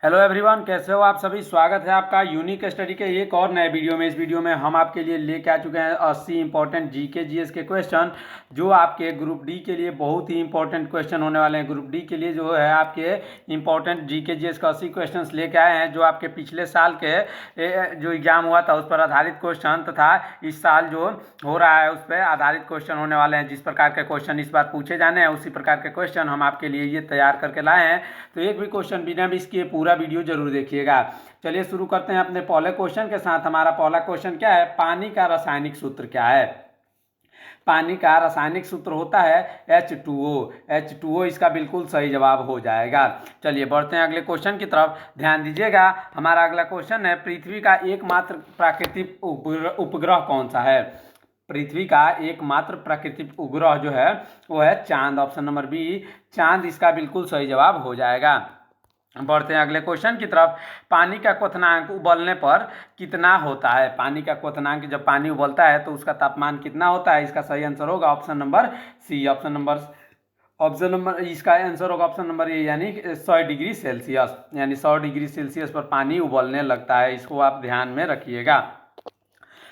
Hello everyone, कैसे हो आप सभी। स्वागत है आपका यूनिक स्टडी के एक और नए वीडियो में। इस वीडियो में हम आपके लिए लेके आ चुके हैं 80 इंपॉर्टेंट जीके जीएस के क्वेश्चन, जो आपके ग्रुप डी के लिए बहुत ही इंपॉर्टेंट क्वेश्चन होने वाले हैं। ग्रुप डी के लिए जो है आपके इंपॉर्टेंट जीके जीएस का 80 क्वेश्चन लेके आए हैं, जो आपके पिछले साल के जो एग्जाम हुआ था उस पर आधारित क्वेश्चन तथा इस साल जो हो रहा है उस पर आधारित क्वेश्चन होने वाले हैं। जिस प्रकार के क्वेश्चन इस बार पूछे जाने हैं उसी प्रकार के क्वेश्चन हम आपके लिए ये तैयार करके लाए हैं। तो एक भी क्वेश्चन बिना मिस किए पूरा वीडियो जरूर देखिएगा। चलिए शुरू करते हैं अपने पहले क्वेश्चन के साथ। हमारा पहला क्वेश्चन क्या है, पानी का रासायनिक सूत्र क्या है। पानी का रासायनिक सूत्र होता है H2O। H2O इसका बिल्कुल सही जवाब हो जाएगा। चलिए बढ़ते हैं अगले क्वेश्चन की तरफ, ध्यान दीजिएगा। हमारा अगला क्वेश्चन है, पृथ्वी का एकमात्र प्राकृतिक उपग्रह कौन सा है। पृथ्वी का एकमात्र प्राकृतिक उपग्रह जो है वो है चांद। ऑप्शन नंबर बी चांद इसका बिल्कुल सही जवाब हो जाएगा। बढ़ते हैं अगले क्वेश्चन की तरफ। पानी का क्वथनांक उबलने पर कितना होता है। पानी का क्वथनांक, जब पानी उबलता है तो उसका तापमान कितना होता है। इसका सही आंसर होगा option number C. Option number इसका आंसर होगा ऑप्शन नंबर ए, यानी 100 डिग्री सेल्सियस। यानी 100 डिग्री सेल्सियस पर पानी उबलने लगता है, इसको आप ध्यान में रखिएगा।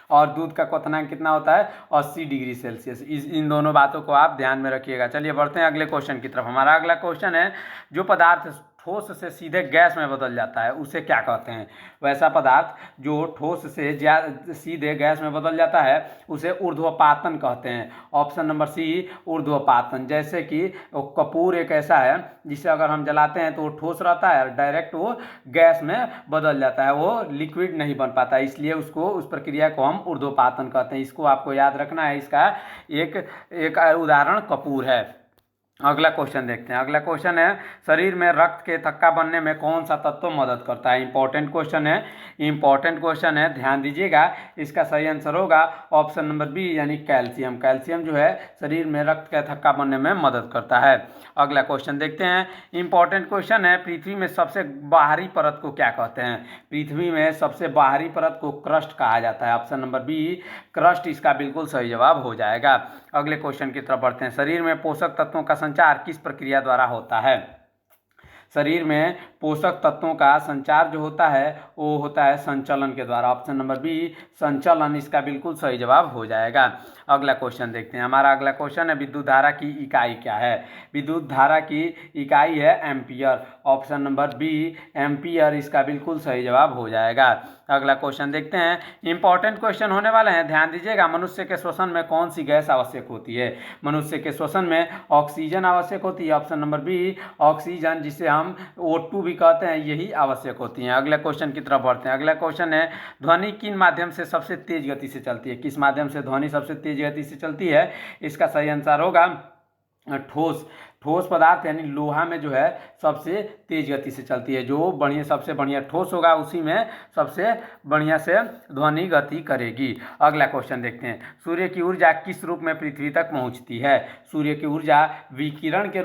और दूध का क्वथनांक कितना होता है, 80 डिग्री सेल्सियस। इन दोनों बातों को आप ध्यान में रखिएगा। चलिए बढ़ते हैं अगले क्वेश्चन की तरफ। हमारा अगला क्वेश्चन है, जो पदार्थ ठोस से सीधे गैस में बदल जाता है उसे क्या कहते हैं। वैसा पदार्थ जो ठोस से सीधे गैस में बदल जाता है उसे ऊर्ध्वपातन कहते हैं। ऑप्शन नंबर सी ऊर्ध्वपातन। जैसे कि कपूर एक ऐसा है जिसे अगर हम जलाते हैं तो वो ठोस रहता है और डायरेक्ट वो गैस में बदल जाता है, वो लिक्विड नहीं बन पाता, इसलिए उसको उस प्रक्रिया को हम ऊर्ध्वपातन कहते हैं। इसको आपको याद रखना है। इसका एक उदाहरण कपूर है। अगला क्वेश्चन देखते हैं। अगला क्वेश्चन है, शरीर में रक्त के थक्का बनने में कौन सा तत्व मदद करता है। इंपॉर्टेंट क्वेश्चन है, ध्यान दीजिएगा। इसका सही आंसर होगा ऑप्शन नंबर बी, यानी कैल्शियम। कैल्शियम जो है शरीर में रक्त का थक्का बनने में मदद करता है। अगला क्वेश्चन देखते हैं। इंपॉर्टेंट क्वेश्चन है, पृथ्वी में सबसे बाहरी परत को क्या कहते हैं। पृथ्वी में सबसे बाहरी परत को क्रस्ट कहा जाता है। ऑप्शन नंबर बी क्रस्ट इसका बिल्कुल सही जवाब हो जाएगा। अगले क्वेश्चन की तरफ बढ़ते हैं। शरीर में पोषक तत्वों का संचार किस प्रक्रिया द्वारा होता है। शरीर में पोषक तत्वों का संचार जो होता है वो होता है संचलन के द्वारा। ऑप्शन नंबर बी संचलन इसका बिल्कुल सही जवाब हो जाएगा। अगला क्वेश्चन देखते हैं। हमारा अगला क्वेश्चन है, विद्युत धारा की इकाई क्या है। विद्युत धारा की इकाई है ampere. Option number B ampere इसका बिल्कुल सही जवाब हो जाएगा। अगला क्वेश्चन देखते हैं। इंपॉर्टेंट क्वेश्चन होने वाले हैं, ध्यान दीजिएगा। मनुष्य के श्वसन में कौन सी गैस आवश्यक होती है। मनुष्य के श्वसन में ऑक्सीजन आवश्यक होती है। ऑप्शन नंबर बी ऑक्सीजन, जिसे हम O2 भी कहते हैं, यही आवश्यक होती हैं। अगले क्वेश्चन की तरफ बढ़ते हैं। अगला क्वेश्चन है, ध्वनि किन माध्यम से सबसे तेज गति से चलती है। किस माध्यम से ध्वनि सबसे तेज गति से चलती है। इसका सही आंसर होगा ठोस पदार्थ यानी लोहा में जो है सबसे तेज गति से चलती है। जो सबसे बढ़िया ठोस होगा उसी में सबसे बढ़िया से ध्वनि गति करेगी। अगला क्वेश्चन देखते हैं। सूर्य की ऊर्जा किस रूप में पृथ्वी तक पहुंचती है। सूर्य की ऊर्जा विकिरण के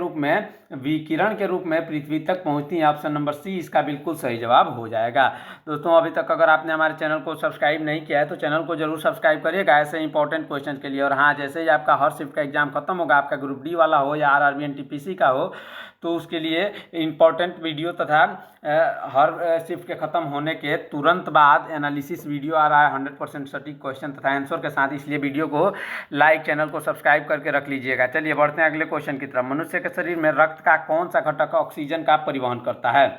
रूप में पृथ्वी तक पहुंचती है। ऑप्शन नंबर सी इसका बिल्कुल सही जवाब हो जाएगा। दोस्तों, अभी तक अगर आपने हमारे चैनल को सब्सक्राइब नहीं किया है तो चैनल को जरूर सब्सक्राइब करिएगा ऐसे इंपॉर्टेंट क्वेश्चन के लिए। और हाँ, जैसे ही आपका हर शिफ्ट का एग्जाम खत्म होगा, आपका ग्रुप डी वाला हो या RRB NTPC का हो, तो उसके लिए इंपॉर्टेंट वीडियो तथा हर शिफ्ट के खत्म होने के तुरंत बाद एनालिसिस वीडियो आ रहा है 100% सटीक क्वेश्चन तथा आंसर के साथ। इसलिए वीडियो को लाइक, चैनल को सब्सक्राइब करके रख लीजिएगा। चलिए बढ़ते हैं अगले क्वेश्चन की तरफ। मनुष्य के शरीर में रक्त का कौन सा घटक ऑक्सीजन का परिवहन करता है।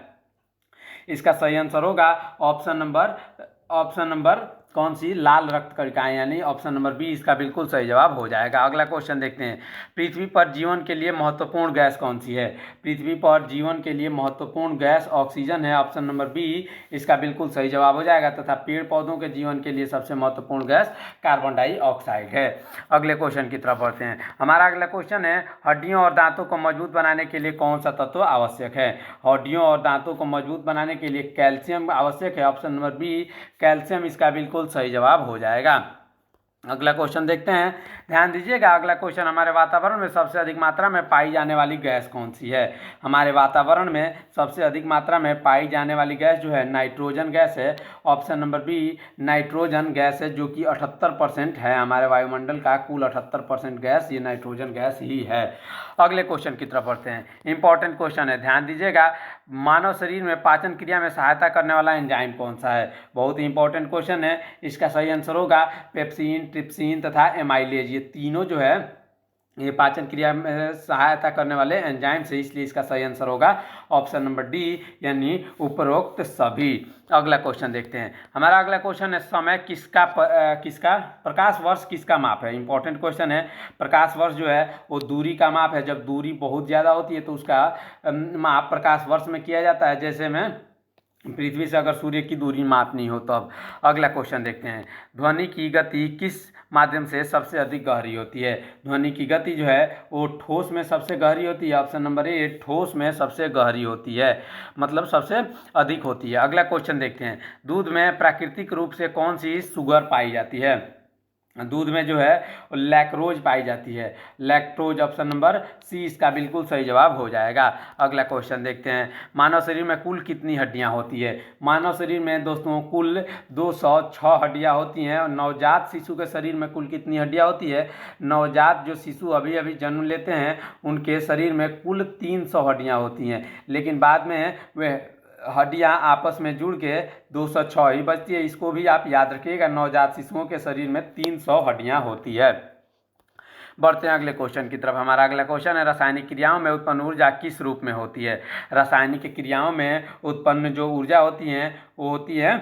इसका सही आंसर होगा ऑप्शन नंबर कौन सी, लाल रक्त कणिकाएं, यानी ऑप्शन नंबर बी इसका बिल्कुल सही जवाब हो जाएगा। अगला क्वेश्चन देखते हैं। पृथ्वी पर जीवन के लिए महत्वपूर्ण गैस कौन सी है। पृथ्वी पर जीवन के लिए महत्वपूर्ण गैस ऑक्सीजन है। ऑप्शन नंबर बी इसका बिल्कुल सही जवाब हो जाएगा। तथा पेड़ पौधों के जीवन के लिए सबसे महत्वपूर्ण गैस कार्बन डाइऑक्साइड है। अगले क्वेश्चन की तरफ बढ़ते हैं। हमारा अगला क्वेश्चन है, हड्डियों और दांतों को मजबूत बनाने के लिए कौन सा तत्व आवश्यक है। हड्डियों और दांतों को मजबूत बनाने के लिए कैल्शियम आवश्यक है। ऑप्शन नंबर बी कैल्शियम इसका बिल्कुल सही जवाब हो जाएगा। अगला क्वेश्चन देखते हैं, ध्यान दीजिएगा। अगला क्वेश्चन, हमारे वातावरण में सबसे अधिक मात्रा में पाई जाने वाली गैस कौन सी है? हमारे वातावरण में सबसे अधिक मात्रा में पाई जाने वाली गैस जो है नाइट्रोजन गैस है। Option number B nitrogen gas है, जो कि 78% है। हमारे वायुमंडल का कुल 78% गैस ये नाइट्रोजन गैस ही है। अगले क्वेश्चन की तरफ बढ़ते हैं। इंपॉर्टेंट क्वेश्चन है, ध्यान दीजिएगा। मानव शरीर में पाचन क्रिया में सहायता करने वाला एंजाइम कौन सा है? बहुत ही इंपॉर्टेंट क्वेश्चन है। इसका सही आंसर होगा पेप्सिन, ट्रिप्सिन तथा एमाइलेज। ये तीनों जो है ये पाचन क्रिया में सहायता करने वाले एंजाइम से, इसलिए इसका सही आंसर होगा ऑप्शन नंबर डी, यानी उपरोक्त सभी। अगला क्वेश्चन देखते हैं। हमारा अगला क्वेश्चन है, समय किसका प्रकाश वर्ष किसका माप है? इंपॉर्टेंट क्वेश्चन है। प्रकाश वर्ष जो है वो दूरी का माप है। जब दूरी बहुत ज़्यादा होती है तो उसका माप प्रकाश वर्ष में किया जाता है। जैसे में पृथ्वी से अगर सूर्य की दूरी मापनी हो तब। अगला क्वेश्चन देखते हैं, ध्वनि की गति किस माध्यम से सबसे अधिक गहरी होती है? ध्वनि की गति जो है वो ठोस में सबसे गहरी होती है। ऑप्शन नंबर ए ठोस में सबसे गहरी होती है, मतलब सबसे अधिक होती है। अगला क्वेश्चन देखते हैं, दूध में प्राकृतिक रूप से कौन सी शुगर पाई जाती है? दूध में जो है लैक्टोज पाई जाती है, लैक्टोज। ऑप्शन नंबर सी इसका बिल्कुल सही जवाब हो जाएगा। अगला क्वेश्चन देखते हैं, मानव शरीर में कुल कितनी हड्डियां होती है? मानव शरीर में दोस्तों कुल 206 हड्डियां होती हैं। और नवजात शिशु के शरीर में कुल कितनी हड्डियां होती है? नवजात जो शिशु अभी अभी जन्म लेते हैं उनके शरीर में कुल 300 हड्डियां होती हैं, लेकिन बाद में वे हड्डियां आपस में जुड़ के 206 ही बचती है। इसको भी आप याद रखिएगा, नवजात शिशुओं के शरीर में 300 हड्डियां होती है। बढ़ते हैं अगले क्वेश्चन की तरफ। हमारा अगला क्वेश्चन है, रासायनिक क्रियाओं में उत्पन्न ऊर्जा किस रूप में होती है? रासायनिक क्रियाओं में उत्पन्न जो ऊर्जा होती है वो होती है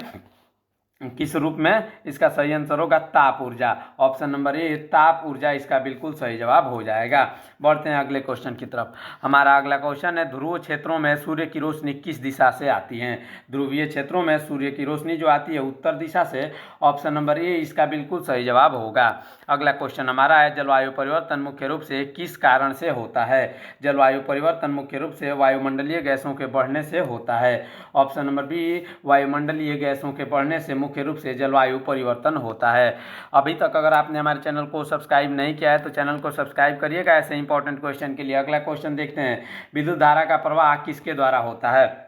किस रूप में? इसका सही आंसर होगा ताप ऊर्जा। ऑप्शन नंबर ए ताप ऊर्जा इसका बिल्कुल सही जवाब हो जाएगा। बढ़ते हैं अगले क्वेश्चन की तरफ। हमारा अगला क्वेश्चन है, ध्रुव क्षेत्रों में सूर्य की रोशनी किस दिशा से आती है? ध्रुवीय क्षेत्रों में सूर्य की रोशनी जो आती है उत्तर दिशा से। ऑप्शन नंबर ए इसका बिल्कुल सही जवाब होगा। अगला क्वेश्चन हमारा है, जलवायु परिवर्तन मुख्य रूप से किस कारण से होता है? जलवायु परिवर्तन मुख्य रूप से वायुमंडलीय गैसों के बढ़ने से होता है। ऑप्शन नंबर बी वायुमंडलीय गैसों के बढ़ने से मुख्य रूप से जलवायु परिवर्तन होता है। अभी तक अगर आपने हमारे चैनल को सब्सक्राइब नहीं किया है तो चैनल को सब्सक्राइब करिएगा ऐसे इंपॉर्टेंट क्वेश्चन के लिए। अगला क्वेश्चन देखते हैं, विद्युत धारा का प्रवाह किसके द्वारा होता है?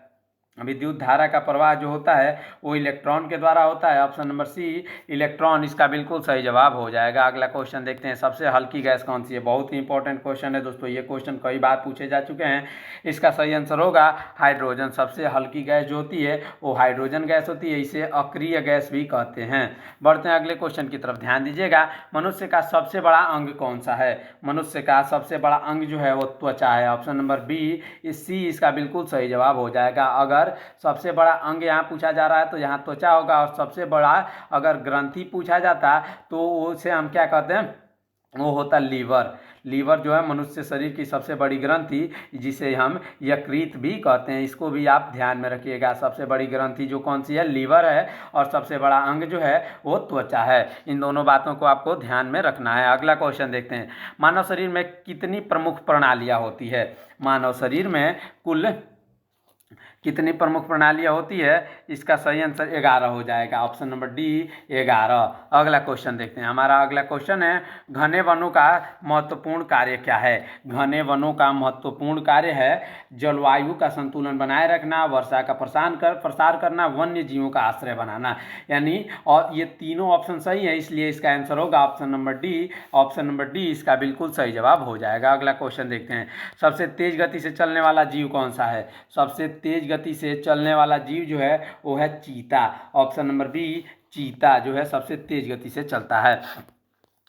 विद्युत धारा का प्रवाह जो होता है वो इलेक्ट्रॉन के द्वारा होता है। ऑप्शन नंबर सी इलेक्ट्रॉन इसका बिल्कुल सही जवाब हो जाएगा। अगला क्वेश्चन देखते हैं, सबसे हल्की गैस कौन सी है? बहुत ही इंपॉर्टेंट क्वेश्चन है दोस्तों, ये क्वेश्चन कई बार पूछे जा चुके हैं। इसका सही आंसर होगा हाइड्रोजन। सबसे हल्की गैस जो होती है वो हाइड्रोजन गैस होती है, इसे अक्रिय गैस भी कहते हैं। बढ़ते हैं अगले क्वेश्चन की तरफ। ध्यान दीजिएगा, मनुष्य का सबसे बड़ा अंग कौन सा है? मनुष्य का सबसे बड़ा अंग जो है वो त्वचा है। ऑप्शन नंबर बी सी इसका बिल्कुल सही जवाब हो जाएगा। अगर सबसे बड़ा अंग यहाँ पूछा जा रहा है तो यहाँ त्वचा होगा, और सबसे बड़ा अगर ग्रंथि पूछा जाता तो उसे हम क्या कहते हैं? वो होता लीवर। लीवर जो है मनुष्य शरीर की सबसे बड़ी ग्रंथि, जिसे हम यकृत भी कहते हैं, इसको भी आप ध्यान में रखिएगा। सबसे बड़ी ग्रंथि जो कौन सी है? लीवर है। और सबसे बड़ा अंग जो है वो त्वचा है। इन दोनों बातों को आपको ध्यान में रखना है। अगला क्वेश्चन देखते हैं, मानव शरीर में कितनी प्रमुख प्रणालियाँ होती है? मानव शरीर में कुल कितनी प्रमुख प्रणालियाँ होती है? इसका सही आंसर 11 हो जाएगा। Option number D 11। अगला क्वेश्चन देखते हैं। हमारा अगला क्वेश्चन है, घने वनों का महत्वपूर्ण कार्य क्या है? घने वनों का महत्वपूर्ण कार्य है जलवायु का संतुलन बनाए रखना, वर्षा का प्रसार करना, वन्य जीवों का आश्रय बनाना। यानी और ये तीनों ऑप्शन सही है, इसलिए इसका आंसर होगा option number D. Option number D इसका बिल्कुल सही जवाब हो जाएगा। अगला क्वेश्चन देखते हैं, सबसे तेज गति से चलने वाला जीव कौन सा है? सबसे तेज गति से चलने वाला जीव जो है वो है चीता। ऑप्शन नंबर बी चीता जो है सबसे तेज गति से चलता है।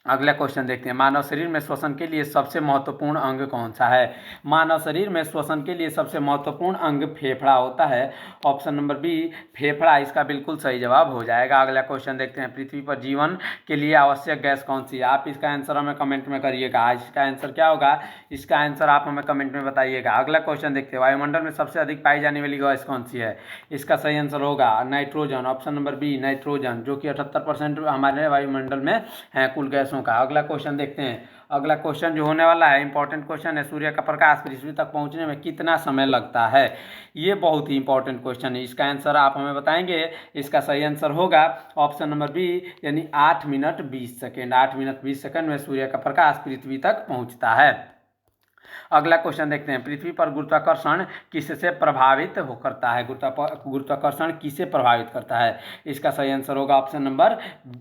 अगला क्वेश्चन देखते हैं, मानव शरीर में श्वसन के लिए सबसे महत्वपूर्ण अंग कौन सा है? मानव शरीर में श्वसन के लिए सबसे महत्वपूर्ण अंग फेफड़ा होता है। ऑप्शन नंबर बी फेफड़ा इसका बिल्कुल सही जवाब हो जाएगा। अगला क्वेश्चन देखते हैं, पृथ्वी पर जीवन के लिए आवश्यक गैस कौन सी है? आप इसका आंसर हमें कमेंट में करिएगा। इसका आंसर क्या होगा? इसका आंसर आप हमें कमेंट में बताइएगा। अगला क्वेश्चन देखते हैं, वायुमंडल में सबसे अधिक पाई जाने वाली गैस कौन सी है? इसका सही आंसर होगा nitrogen. Option number B nitrogen, जो कि 78% हमारे वायुमंडल में है कुल गैसों का। अगला क्वेश्चन देखते हैं, अगला क्वेश्चन जो होने वाला है इंपॉर्टेंट क्वेश्चन है, सूर्य का प्रकाश पृथ्वी तक पहुंचने में कितना समय लगता है। ये बहुत ही इंपॉर्टेंट क्वेश्चन है, इसका आंसर आप हमें बताएंगे। इसका सही आंसर होगा ऑप्शन नंबर बी, यानी 8 मिनट 20 सेकेंड। 8 मिनट 20 सेकेंड में सूर्य का प्रकाश पृथ्वी तक पहुंचता है। अगला क्वेश्चन देखते हैं, पृथ्वी पर गुरुत्वाकर्षण किससे प्रभावित हो करता है। गुरुत्वाकर्षण किसे प्रभावित करता है। इसका सही आंसर होगा ऑप्शन नंबर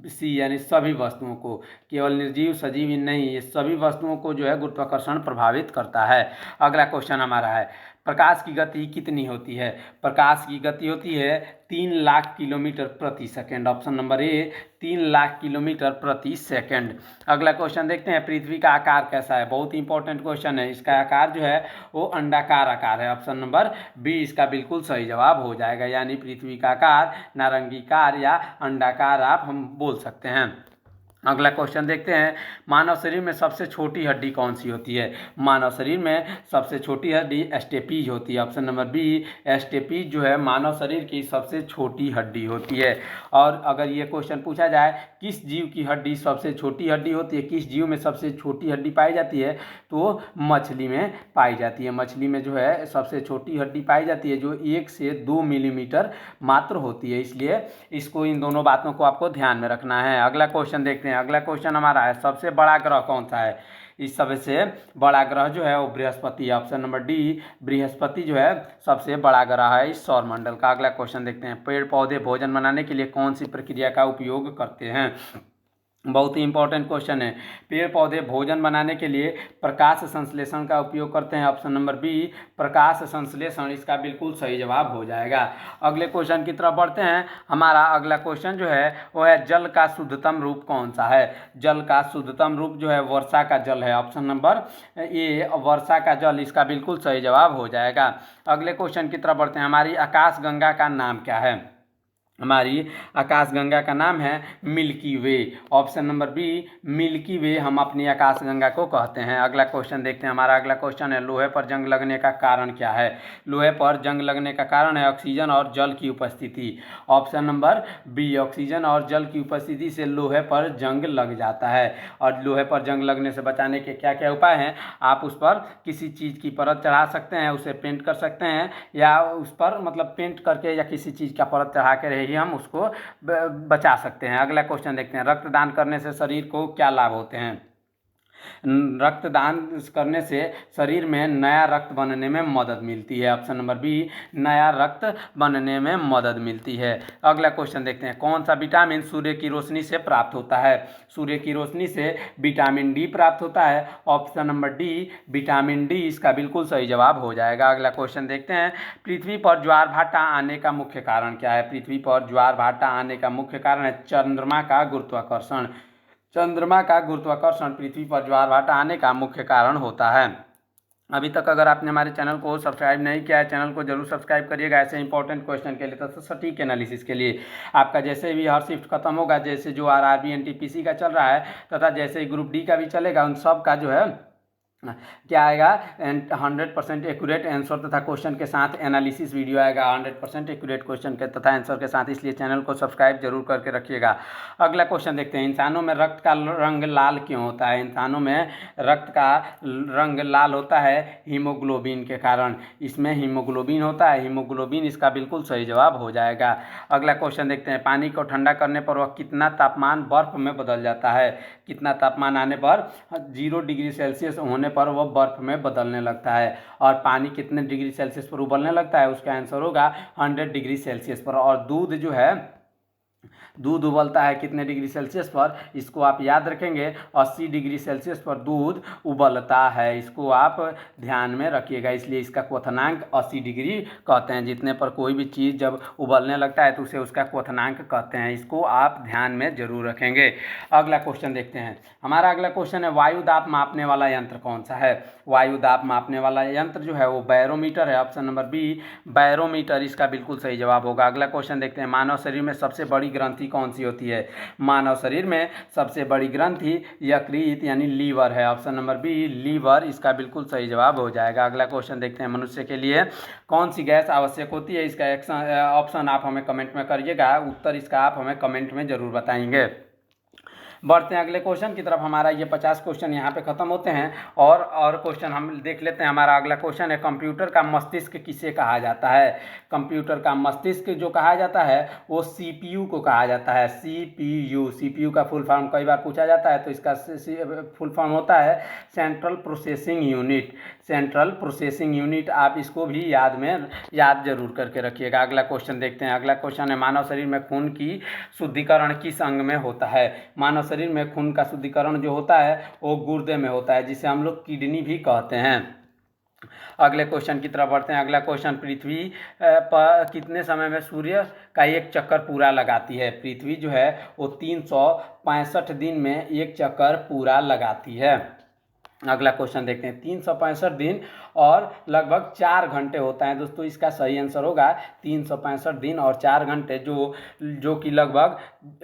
सी, यानी सभी वस्तुओं को। केवल निर्जीव सजीव नहीं, ये सभी वस्तुओं को जो है गुरुत्वाकर्षण प्रभावित करता है। अगला क्वेश्चन हमारा है, प्रकाश की गति कितनी होती है। प्रकाश की गति होती है 3 लाख किलोमीटर प्रति सेकंड। ऑप्शन नंबर ए, 3 लाख किलोमीटर प्रति सेकंड। अगला क्वेश्चन देखते हैं, पृथ्वी का आकार कैसा है। बहुत इंपॉर्टेंट क्वेश्चन है, इसका आकार जो है वो अंडाकार आकार है। ऑप्शन नंबर बी इसका बिल्कुल सही जवाब हो जाएगा, यानी पृथ्वी का आकार नारंगीकार या अंडाकार आप हम बोल सकते हैं। अगला क्वेश्चन देखते हैं, मानव शरीर में सबसे छोटी हड्डी कौन सी होती है। मानव शरीर में सबसे छोटी हड्डी स्टेपीज होती है। ऑप्शन नंबर बी, स्टेपीज जो है मानव शरीर की सबसे छोटी हड्डी होती है। और अगर ये क्वेश्चन पूछा जाए किस जीव की हड्डी सबसे छोटी हड्डी होती है, किस जीव में सबसे छोटी हड्डी पाई जाती है, तो मछली में पाई जाती है। मछली में जो है सबसे छोटी हड्डी पाई जाती है, जो 1 से 2 मिलीमीटर मात्र होती है। इसलिए इसको, इन दोनों बातों को आपको ध्यान में रखना है। अगला क्वेश्चन देखते हैं, अगला क्वेश्चन हमारा है, सबसे बड़ा ग्रह कौन सा है। इस सबसे बड़ा ग्रह जो है वो बृहस्पति है। ऑप्शन नंबर डी, बृहस्पति जो है सबसे बड़ा ग्रह है इस सौरमंडल का। अगला क्वेश्चन देखते हैं, पेड़ पौधे भोजन बनाने के लिए कौन सी प्रक्रिया का उपयोग करते हैं। बहुत ही इंपॉर्टेंट क्वेश्चन है, पेड़ पौधे भोजन बनाने के लिए प्रकाश संश्लेषण का उपयोग करते हैं। ऑप्शन नंबर बी, प्रकाश संश्लेषण इसका बिल्कुल सही जवाब हो जाएगा। अगले क्वेश्चन की तरफ बढ़ते हैं। हमारा अगला क्वेश्चन जो है वो है, जल का शुद्धतम रूप कौन सा है। जल का शुद्धतम रूप जो है वर्षा का जल है। ऑप्शन नंबर ए, वर्षा का जल इसका बिल्कुल सही जवाब हो जाएगा। अगले क्वेश्चन की तरफ बढ़ते हैं, हमारी आकाशगंगा का नाम क्या है। हमारी आकाशगंगा का नाम है मिल्की वे। ऑप्शन नंबर बी, मिल्की वे हम अपनी आकाशगंगा को कहते हैं। अगला क्वेश्चन देखते हैं, हमारा अगला क्वेश्चन है, लोहे पर जंग लगने का कारण क्या है। लोहे पर जंग लगने का कारण है ऑक्सीजन और जल की उपस्थिति। ऑप्शन नंबर बी, ऑक्सीजन और जल की उपस्थिति से लोहे पर जंग लग जाता है। और लोहे पर जंग लगने से बचाने के क्या क्या उपाय हैं, आप उस पर किसी चीज़ की परत चढ़ा सकते हैं, उसे पेंट कर सकते हैं, या उस पर मतलब पेंट करके या किसी चीज़ का परत चढ़ा के हम उसको बचा सकते हैं। अगला क्वेश्चन देखते हैं, रक्तदान करने से शरीर को क्या लाभ होते हैं। रक्तदान करने से शरीर में नया रक्त बनने में मदद मिलती है। ऑप्शन नंबर बी, नया रक्त बनने में मदद मिलती है। अगला क्वेश्चन देखते हैं, कौन सा विटामिन सूर्य की रोशनी से प्राप्त होता है। सूर्य की रोशनी से विटामिन डी प्राप्त होता है। Option number D, vitamin D इसका बिल्कुल सही जवाब हो जाएगा। अगला क्वेश्चन देखते हैं, पृथ्वी पर ज्वार भाटा आने का मुख्य कारण क्या है। पृथ्वी पर ज्वार भाटा आने का मुख्य कारण है चंद्रमा का गुरुत्वाकर्षण। चंद्रमा का गुरुत्वाकर्षण पृथ्वी पर ज्वार भाटा आने का मुख्य कारण होता है। अभी तक अगर आपने हमारे चैनल को सब्सक्राइब नहीं किया है, चैनल को जरूर सब्सक्राइब करिएगा ऐसे इंपॉर्टेंट क्वेश्चन के लिए तथा सटीक एनालिसिस के लिए। आपका जैसे भी हर शिफ्ट खत्म होगा, जैसे जो आरआरबी एनटीपीसी का चल रहा है तथा जैसे ही ग्रुप डी का भी चलेगा, उन सब का जो है क्या आएगा, 100% एक्यूरेट आंसर तथा क्वेश्चन के साथ एनालिसिस वीडियो आएगा 100% एक्यूरेट क्वेश्चन के तथा आंसर के साथ, इसलिए चैनल को सब्सक्राइब जरूर करके रखिएगा। अगला क्वेश्चन देखते हैं, इंसानों में रक्त का रंग लाल क्यों होता है। इंसानों में रक्त का रंग लाल होता है हीमोग्लोबिन के कारण। इसमें हीमोग्लोबिन होता है, हीमोग्लोबिन इसका बिल्कुल सही जवाब हो जाएगा। अगला क्वेश्चन देखते हैं, पानी को ठंडा करने पर वह कितना तापमान बर्फ में बदल जाता है। कितना तापमान आने पर, 0 डिग्री सेल्सियस होने पर वह बर्फ में बदलने लगता है। और पानी कितने डिग्री सेल्सियस पर उबलने लगता है, उसका आंसर होगा 100 डिग्री सेल्सियस पर। और दूध जो है, दूध उबलता है कितने डिग्री सेल्सियस पर, इसको आप याद रखेंगे 80 डिग्री सेल्सियस पर दूध उबलता है। इसको आप ध्यान में रखिएगा, इसलिए इसका क्वथनांक 80 डिग्री कहते हैं। जितने पर कोई भी चीज़ जब उबलने लगता है तो उसे उसका क्वथनांक कहते हैं। इसको आप ध्यान में जरूर रखेंगे। अगला क्वेश्चन देखते हैं, हमारा अगला क्वेश्चन है, वायु दाब मापने वाला यंत्र कौन सा है। वायु दाब मापने वाला यंत्र जो है वो बैरोमीटर है। ऑप्शन नंबर बी, बैरोमीटर इसका बिल्कुल सही जवाब होगा। अगला क्वेश्चन देखते हैं, मानव शरीर में सबसे बड़ी ग्रंथि कौन सी होती है। मानव शरीर में सबसे बड़ी ग्रंथि यकृत यानी लीवर है। ऑप्शन नंबर बी, लीवर इसका बिल्कुल सही जवाब हो जाएगा। अगला क्वेश्चन देखते हैं, मनुष्य के लिए कौन सी गैस आवश्यक होती है। इसका ऑप्शन आप हमें कमेंट में करिएगा, उत्तर इसका आप हमें कमेंट में जरूर बताएंगे। बढ़ते हैं अगले क्वेश्चन की तरफ। हमारा ये 50 क्वेश्चन यहाँ पे खत्म होते हैं और क्वेश्चन हम देख लेते हैं। हमारा अगला क्वेश्चन है, कंप्यूटर का मस्तिष्क किसे कहा जाता है? कंप्यूटर का मस्तिष्क जो कहा जाता है वो सीपीयू को कहा जाता है। सीपीयू का फुल फॉर्म कई बार पूछा जाता है, तो इसका फुल फॉर्म होता है central processing unit. Central processing unit, आप इसको भी याद जरूर करके रखिएगा। अगला क्वेश्चन देखते हैं। अगला क्वेश्चन है, मानव शरीर में खून की शुद्धिकरण किस अंग में होता है? मानव शरीर में खून का शुद्धिकरण जो होता है वो गुर्दे में होता है, जिसे हम लोग किडनी भी कहते हैं। अगले क्वेश्चन की तरफ बढ़ते हैं। अगला क्वेश्चन, पृथ्वी पर कितने समय में सूर्य का एक चक्कर पूरा लगाती है? पृथ्वी जो है वो 365 दिन में एक चक्कर पूरा लगाती है। अगला क्वेश्चन देखते हैं। 365 दिन और लगभग 4 घंटे होता है दोस्तों, इसका सही आंसर होगा 365 दिन और 4 घंटे, जो कि लगभग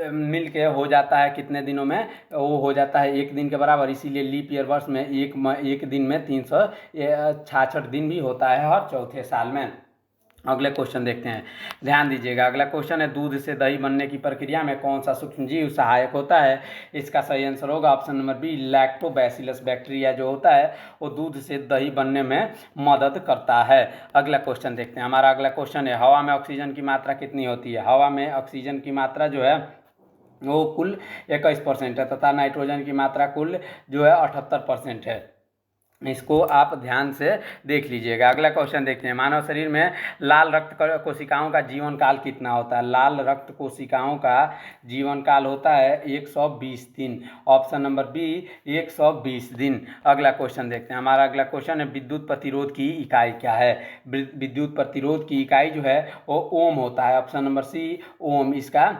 मिल के हो जाता है कितने दिनों में? वो हो जाता है 1 दिन के बराबर। इसीलिए लीप ईयर वर्ष में एक दिन में 366 दिन भी होता है हर चौथे साल में। अगले क्वेश्चन देखते हैं, ध्यान दीजिएगा। अगला क्वेश्चन है, दूध से दही बनने की प्रक्रिया में कौन सा सूक्ष्मजीव सहायक होता है? इसका सही आंसर होगा option number B, lactobacillus bacteria जो होता है वो दूध से दही बनने में मदद करता है। अगला क्वेश्चन देखते हैं। हमारा अगला क्वेश्चन है, हवा में ऑक्सीजन की मात्रा कितनी होती है? हवा में ऑक्सीजन की मात्रा जो है वो कुल 21% है तथा नाइट्रोजन की मात्रा कुल जो है 78% है। इसको आप ध्यान से देख लीजिएगा। अगला क्वेश्चन देखते हैं। मानव शरीर में लाल रक्त कोशिकाओं का जीवन काल कितना होता है? लाल रक्त कोशिकाओं का जीवन काल होता है 120 दिन। ऑप्शन नंबर बी 120 दिन। अगला क्वेश्चन देखते हैं। हमारा अगला क्वेश्चन है, विद्युत प्रतिरोध की इकाई क्या है? विद्युत प्रतिरोध की इकाई जो है वो ओम होता है। ऑप्शन नंबर सी ओम। इसका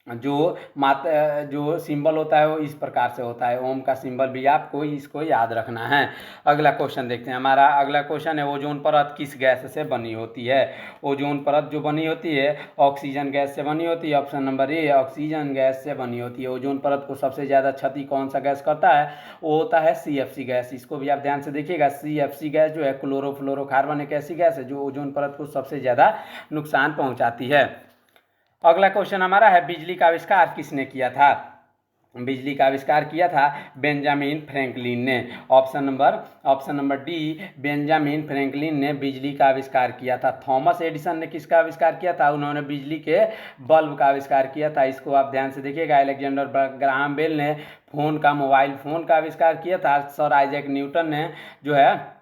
जो सिंबल होता है वो इस प्रकार से होता है। ओम का सिंबल भी आपको इसको याद रखना है। अगला क्वेश्चन देखते हैं। हमारा अगला क्वेश्चन है, ओजोन परत किस गैस से बनी होती है? ओजोन परत जो बनी होती है ऑक्सीजन गैस से बनी होती है। Option number A oxygen gas से बनी होती है। ओजोन परत को सबसे ज़्यादा क्षति कौन सा गैस करता है? वो होता है CFC गैस। इसको भी आप ध्यान से देखिएगा। CFC गैस जो है क्लोरोफ्लोरोकार्बन एक ऐसी गैस है जो ओजोन परत को सबसे ज़्यादा नुकसान पहुँचाती है। अगला क्वेश्चन हमारा है, बिजली का आविष्कार किसने किया था? बिजली का आविष्कार किया था बेंजामिन फ्रैंकलिन ने। Option number D Benjamin Franklin ने बिजली का आविष्कार किया था। थॉमस एडिसन ने किसका आविष्कार किया था? उन्होंने बिजली के बल्ब का आविष्कार किया था। इसको आप ध्यान से देखिएगा। अलेक्जेंडर ग्राहम बेल ने मोबाइल फोन का आविष्कार किया था। सर आइजैक न्यूटन ने जो है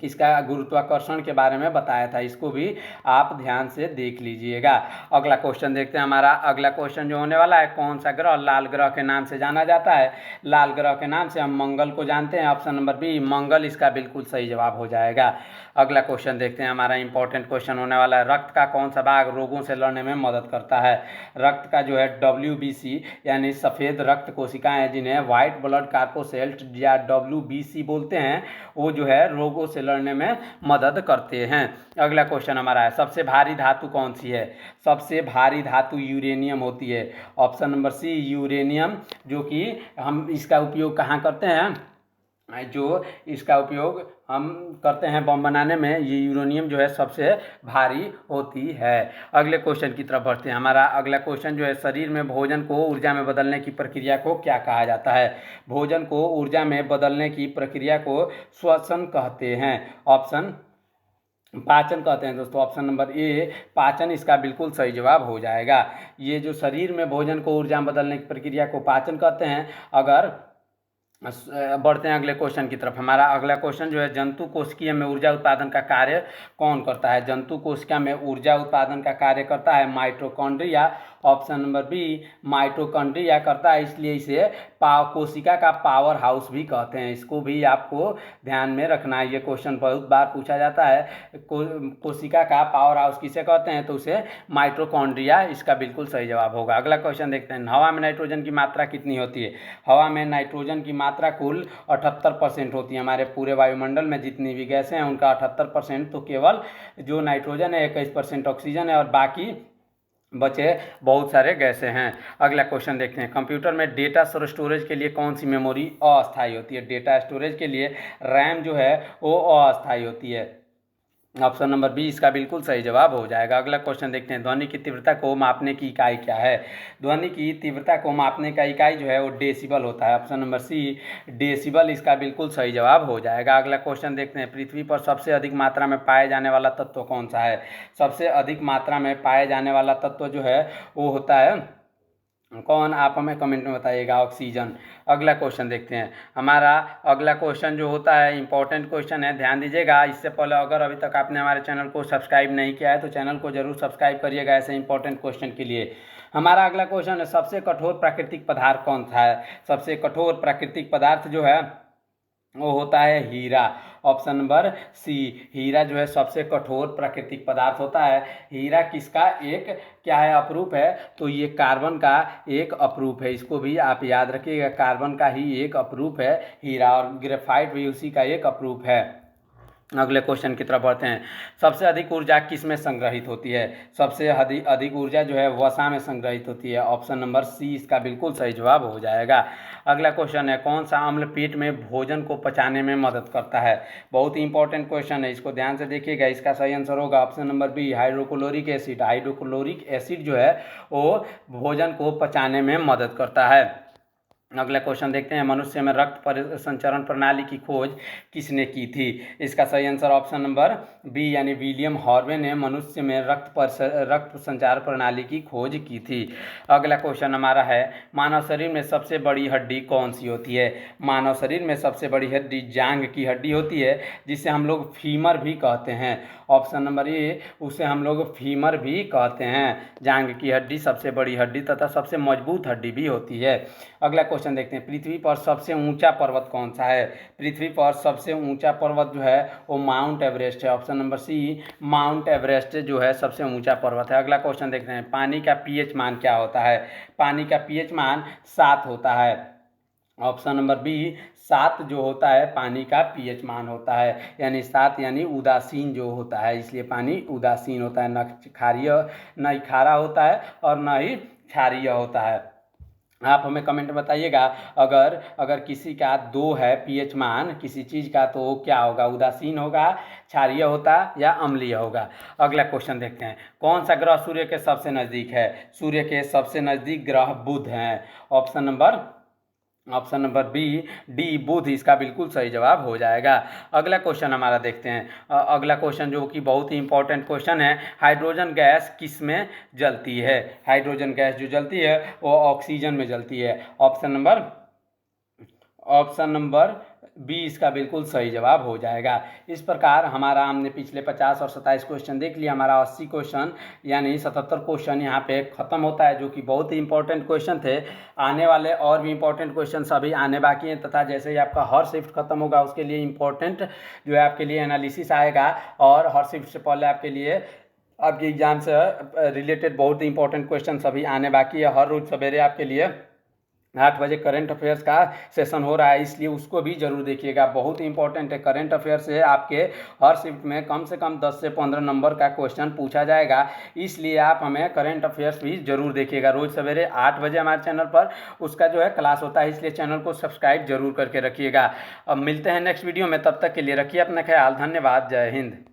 किसका गुरुत्वाकर्षण के बारे में बताया था। इसको भी आप ध्यान से देख लीजिएगा। अगला क्वेश्चन देखते हैं। हमारा अगला क्वेश्चन जो होने वाला है, कौन सा ग्रह लाल ग्रह के नाम से जाना जाता है? लाल ग्रह के नाम से हम मंगल को जानते हैं। ऑप्शन नंबर बी मंगल इसका बिल्कुल सही जवाब हो जाएगा। अगला क्वेश्चन देखते हैं। हमारा इंपॉर्टेंट क्वेश्चन होने वाला है, रक्त का कौन सा भाग रोगों से लड़ने में मदद करता है? रक्त का जो है WBC यानी सफ़ेद रक्त कोशिकाएं, जिन्हें व्हाइट ब्लड कार्पोसेल्ट या WBC बोलते हैं, वो जो है रोगों से लड़ने में मदद करते हैं। अगला क्वेश्चन हमारा है, सबसे भारी धातु कौन सी है? सबसे भारी धातु यूरेनियम होती है। ऑप्शन नंबर सी यूरेनियम, जो कि हम इसका उपयोग कहाँ करते हैं? जो इसका उपयोग हम करते हैं बम बनाने में, ये यूरेनियम जो है सबसे भारी होती है। अगले क्वेश्चन की तरफ बढ़ते हैं। हमारा अगला क्वेश्चन जो है, शरीर में भोजन को ऊर्जा में बदलने की प्रक्रिया को क्या कहा जाता है? भोजन को ऊर्जा में बदलने की प्रक्रिया को श्वसन कहते हैं। पाचन कहते हैं दोस्तों। ऑप्शन नंबर ए पाचन इसका बिल्कुल सही जवाब हो जाएगा। ये जो शरीर में भोजन को ऊर्जा में बदलने की प्रक्रिया को पाचन कहते हैं। अगर बढ़ते हैं अगले क्वेश्चन की तरफ। हमारा अगला क्वेश्चन जो है, जंतु कोशिकीय में ऊर्जा उत्पादन का कार्य कौन करता है? जंतु कोशिका में ऊर्जा उत्पादन का कार्य करता है mitochondria. Option number B mitochondria करता है, इसलिए इसे कोशिका का पावर हाउस भी कहते हैं। इसको भी आपको ध्यान में रखना है। ये क्वेश्चन बहुत बार पूछा जाता है। कोशिका का पावर हाउस किसे कहते हैं? तो उसे माइटोकॉन्ड्रिया इसका बिल्कुल सही जवाब होगा। अगला क्वेश्चन देखते हैं। हवा में नाइट्रोजन की मात्रा कितनी होती है? हवा में नाइट्रोजन की मात्रा कुल 78% होती है। हमारे पूरे वायुमंडल में जितनी भी गैसें हैं उनका 78%, तो केवल जो नाइट्रोजन है 21% ऑक्सीजन है और बाकी बचे बहुत सारे गैसें हैं। अगला क्वेश्चन देखते हैं। कंप्यूटर में डेटा स्टोरेज के लिए कौन सी मेमोरी अस्थायी होती है? डेटा स्टोरेज के लिए रैम जो है वो अस्थायी होती है। ऑप्शन नंबर बी इसका बिल्कुल सही जवाब हो जाएगा। अगला क्वेश्चन देखते हैं, ध्वनि की तीव्रता को मापने की इकाई क्या है? ध्वनि की तीव्रता को मापने का इकाई जो है वो डेसिबल होता है। ऑप्शन नंबर सी डेसिबल इसका बिल्कुल सही जवाब हो जाएगा। अगला क्वेश्चन देखते हैं, पृथ्वी पर सबसे अधिक मात्रा में पाए जाने वाला तत्व कौन सा है? सबसे अधिक मात्रा में पाए जाने वाला तत्व जो है वो होता है कौन? आप हमें कमेंट में बताइएगा। ऑक्सीजन। अगला क्वेश्चन देखते हैं, हमारा अगला क्वेश्चन जो होता है इंपॉर्टेंट क्वेश्चन है, ध्यान दीजिएगा। इससे पहले अगर अभी तक आपने हमारे चैनल को सब्सक्राइब नहीं किया है तो चैनल को जरूर सब्सक्राइब करिएगा ऐसे इंपॉर्टेंट क्वेश्चन के लिए। हमारा अगला क्वेश्चन है, सबसे कठोर प्राकृतिक पदार्थ कौन सा है? सबसे कठोर प्राकृतिक पदार्थ जो है वो होता है हीरा। ऑप्शन नंबर सी, हीरा जो है सबसे कठोर प्राकृतिक पदार्थ होता है। हीरा किसका एक क्या है? अपरूप है। तो ये कार्बन का एक अपरूप है, इसको भी आप याद रखिएगा, कार्बन का ही एक अपरूप है हीरा, और ग्रेफाइट भी उसी का एक अपरूप है। अगले क्वेश्चन की तरफ बढ़ते हैं, सबसे अधिक ऊर्जा किस में संग्रहित होती है? सबसे अधिक ऊर्जा जो है वसा में संग्रहित होती है। ऑप्शन नंबर सी इसका बिल्कुल सही जवाब हो जाएगा। अगला क्वेश्चन है, कौन सा अम्ल पेट में भोजन को पचाने में मदद करता है? बहुत ही इंपॉर्टेंट क्वेश्चन है, इसको ध्यान से देखिएगा। इसका सही आंसर होगा option number B, hydrochloric acid. Hydrochloric acid जो है वो भोजन को पचाने में मदद करता है। अगला क्वेश्चन देखते हैं, मनुष्य में रक्त संचरण प्रणाली की खोज किसने की थी? इसका सही आंसर ऑप्शन नंबर बी यानी विलियम हॉर्वे ने मनुष्य में रक्त संचार प्रणाली की खोज की थी। अगला क्वेश्चन हमारा है, मानव शरीर में सबसे बड़ी हड्डी कौन सी होती है? मानव शरीर में सबसे बड़ी हड्डी जांघ की हड्डी होती है, जिसे हम लोग फीमर भी कहते हैं। ऑप्शन नंबर ए, उसे हम लोग फीमर भी कहते हैं। जांघ की हड्डी सबसे बड़ी हड्डी तथा सबसे मजबूत हड्डी भी होती है। अगला क्वेश्चन देखते हैं, पृथ्वी पर सबसे ऊंचा पर्वत कौन सा है? पृथ्वी पर सबसे ऊंचा पर्वत जो है वो माउंट एवरेस्ट है। Option number C, mount Everest जो है सबसे ऊंचा पर्वत है। अगला क्वेश्चन देखते हैं, पानी का पीएच मान क्या होता है? पानी का पीएच मान 7 होता है। ऑप्शन नंबर बी, 7 जो होता है पानी का पीएच मान होता है, यानी 7 यानी उदासीन जो होता है, इसलिए पानी उदासीन होता है, न क्षारीय, न ही खारा होता है और न ही क्षारीय होता है। आप हमें कमेंट में बताइएगा, अगर किसी का 2 है पीएच मान किसी चीज़ का, तो वो क्या होगा? उदासीन होगा, क्षारीय होता या अम्लीय होगा। अगला क्वेश्चन देखते हैं, कौन सा ग्रह सूर्य के सबसे नज़दीक है? सूर्य के सबसे नज़दीक ग्रह बुध हैं। ऑप्शन नंबर बी डी बुध इसका बिल्कुल सही जवाब हो जाएगा। अगला क्वेश्चन हमारा देखते हैं, अगला क्वेश्चन जो कि बहुत ही इंपॉर्टेंट क्वेश्चन है, हाइड्रोजन गैस किस में जलती है? हाइड्रोजन गैस जो जलती है वो ऑक्सीजन में जलती है। ऑप्शन नंबर बी इसका बिल्कुल सही जवाब हो जाएगा। इस प्रकार हमारा हमने पिछले 50 और 27 क्वेश्चन देख लिया, हमारा 80 क्वेश्चन यानी 77 क्वेश्चन यहाँ पे ख़त्म होता है, जो कि बहुत ही इंपॉर्टेंट क्वेश्चन थे। आने वाले और भी इंपॉर्टेंट क्वेश्चन सभी आने बाकी हैं, तथा जैसे ही आपका हर शिफ्ट खत्म होगा उसके लिए इंपॉर्टेंट जो है आपके लिए एनालिसिस आएगा, और हर शिफ्ट से पहले आपके लिए आपके एग्जाम से रिलेटेड बहुत ही इंपॉर्टेंट क्वेश्चन सभी आने बाकी है। हर रोज़ सवेरे आपके लिए 8 बजे करंट अफेयर्स का सेशन हो रहा है, इसलिए उसको भी जरूर देखिएगा, बहुत ही इंपॉर्टेंट है। करंट अफेयर से आपके हर शिफ्ट में कम से कम 10 से 15 नंबर का क्वेश्चन पूछा जाएगा, इसलिए आप हमें करंट अफेयर्स भी जरूर देखिएगा। रोज़ सवेरे 8 बजे हमारे चैनल पर उसका जो है क्लास होता है, इसलिए चैनल को सब्सक्राइब जरूर करके रखिएगा। अब मिलते हैं नेक्स्ट वीडियो में, तब तक के लिए रखिए अपना ख्याल। धन्यवाद। जय हिंद।